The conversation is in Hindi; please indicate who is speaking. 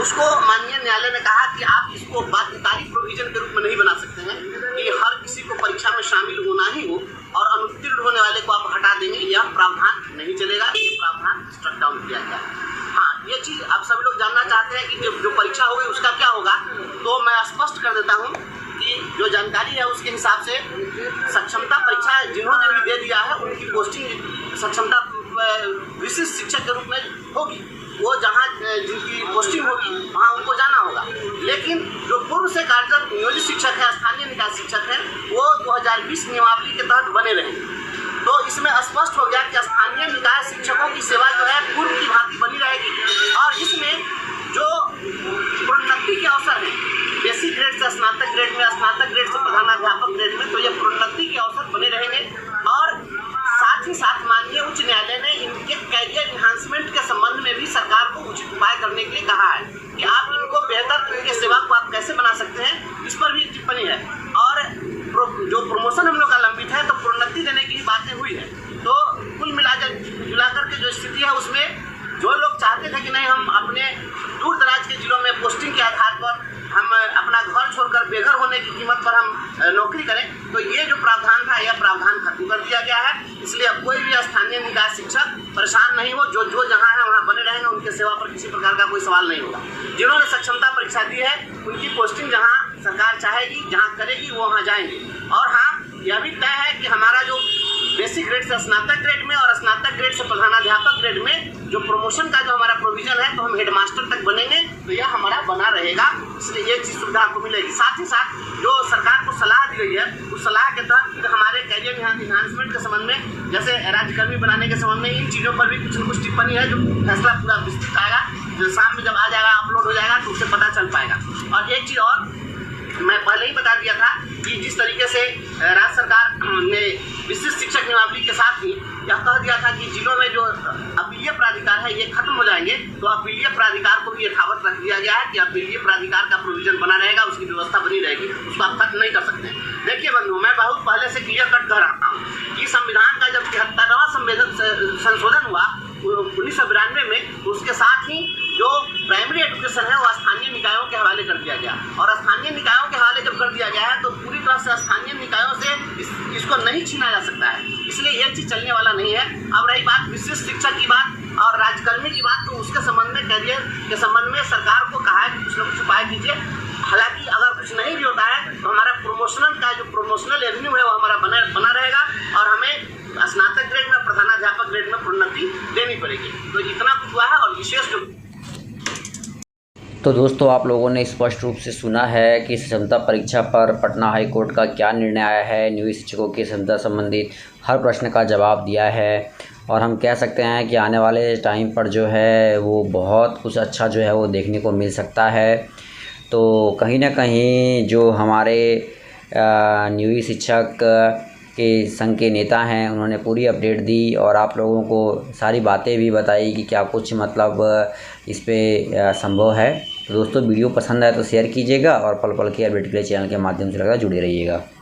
Speaker 1: उसको माननीय न्यायालय ने कहा कि आप इसको बाध्यकारी प्रोविजन के रूप में नहीं बना सकते हैं कि हर किसी को परीक्षा में शामिल होना ही हो और अनुत्तीर्ण होने वाले को आप हटा देंगे। यह प्रावधान नहीं चलेगा, ये प्रावधान स्ट्रक डाउन किया गया है। हाँ, ये चीज़ आप सभी लोग जानना चाहते हैं कि जो परीक्षा होगी उसका क्या होगा, तो मैं स्पष्ट कर देता हूँ कि जो जानकारी है उसके हिसाब से सक्षमता परीक्षा जिन्होंने भी दे दिया है उनकी पोस्टिंग सक्षमता विशिष्ट शिक्षक के रूप में होगी। वो जहाँ जिनकी पोस्टिंग होगी वहाँ उनको जाना होगा। लेकिन जो पूर्व से कार्यरत नियोजित शिक्षक है, स्थानीय निकाय शिक्षक हैं, वो 2020 नियमावली के तहत बने रहेंगे। तो इसमें स्पष्ट हो गया कि स्थानीय निकाय शिक्षकों की सेवा जो है पूर्व की भांति बनी रहेगी और इसमें जो प्रोन्नति के अवसर हैं बेसिक ग्रेड से स्नातक ग्रेड में, स्नातक ग्रेड से प्रधानाध्यापक ग्रेड में, तो ये प्रोन्नति के अवसर बने रहेंगे। और साथ ही साथ माननीय उच्च न्यायालय ने इनके कैरियर इन्हांसमेंट के संबंध में भी सरकार को उचित उपाय करने के लिए कहा है कि आप इनको बेहतर इनके सेवा को आप कैसे बना सकते हैं, इस पर भी टिप्पणी है। और जो प्रमोशन हम लोग का लंबित है तो प्रोन्नति देने की बातें हुई है। तो कुल मिलाकर के जो स्थिति है उसमें जो लोग चाहते थे कि नहीं हम अपने दूर दराज के जिलों में पोस्टिंग के आधार पर हम अपना घर छोड़कर बेघर होने की कीमत पर हम नौकरी करें, तो ये जो प्रावधान था यह प्रावधान खत्म कर दिया गया है। इसलिए अब कोई भी स्थानीय निकाय शिक्षक परेशान नहीं हो, जो जहाँ है वहाँ बने रहेंगे, उनके सेवा पर किसी प्रकार का कोई सवाल नहीं होगा। जिन्होंने सक्षमता परीक्षा दी है उनकी पोस्टिंग जहाँ सरकार चाहेगी, जहाँ करेगी वो वहाँ जाएंगे। और हाँ, यह भी तय है कि हमारा जो बेसिक ग्रेड से स्नातक ग्रेड में और स्नातक ग्रेड से प्रधानाध्यापक ग्रेड में जो प्रमोशन का जो हमारा प्रोविजन है तो हम हेडमास्टर तक बनेंगे, तो यह हमारा बना रहेगा। इसलिए ये चीज़ सुविधा आपको मिलेगी। साथ ही साथ जो सरकार को सलाह दी गई है उस सलाह के तहत हमारे कैरियर इन्हांसमेंट के संबंध में, जैसे राज्यकर्मी बनाने के संबंध में, इन चीज़ों पर भी कुछ न कुछ टिप्पणी है। जो फैसला पूरा विस्तृत आएगा, जो शाम में जब आ जाएगा, अपलोड हो जाएगा, तो उससे पता चल पाएगा। और एक चीज़ और मैं पहले ही बता दिया था कि जिस तरीके से राज्य सरकार ने विशिष्ट शिक्षक नियमावली के साथ ही यह कह दिया था कि जिलों में जो अपीलीय प्राधिकार है ये खत्म हो जाएंगे, तो अपीलीय प्राधिकार को भी यथावत रख दिया गया है कि अपीलीय प्राधिकार का प्रोविजन बना रहेगा, उसकी व्यवस्था बनी रहेगी, उसको आप खत्म नहीं कर सकते। देखिए बंधु, मैं बहुत पहले से क्लियर कट कह रहा हूँ कि संविधान का जब 73वां संशोधन हुआ 1992 में, उसके साथ ही जो प्राइमरी एजुकेशन है वो स्थानीय निकायों के हवाले कर दिया गया। और स्थानीय निकायों के हवाले जब कर दिया गया है तो पूरी तरह से स्थानीय निकायों से इसको नहीं छीना जा सकता है। इसलिए ये चीज़ चलने वाला नहीं है। अब रही बात विशिष्ट शिक्षक की बात और राज्यकर्मी की बात, तो उसके संबंध में कैरियर के संबंध में सरकार को कहा है कि कुछ न कुछ उपाय कीजिए। हालांकि अगर कुछ नहीं भी होता है तो हमारा प्रोमोशनल एवेन्यू है वो हमारा बना रहेगा और हमें स्नातक ग्रेड में, प्रधानाध्यापक ग्रेड में प्रोन्नति देनी पड़ेगी। तो इतना कुछ हुआ है। और विशेष
Speaker 2: तो दोस्तों, आप लोगों ने स्पष्ट रूप से सुना है कि क्षमता परीक्षा पर पटना हाई कोर्ट का क्या निर्णय आया है। नियोजित शिक्षकों की क्षमता संबंधित हर प्रश्न का जवाब दिया है और हम कह सकते हैं कि आने वाले टाइम पर जो है वो बहुत कुछ अच्छा जो है वो देखने को मिल सकता है। तो कहीं ना कहीं जो हमारे नियोजित शिक्षक के संघ के नेता हैं उन्होंने पूरी अपडेट दी और आप लोगों को सारी बातें भी बताई कि क्या कुछ मतलब इस पे संभव है। तो दोस्तों, वीडियो पसंद आए तो शेयर कीजिएगा और पल पल की अपडेट के लिए चैनल के माध्यम से जुड़े रहिएगा।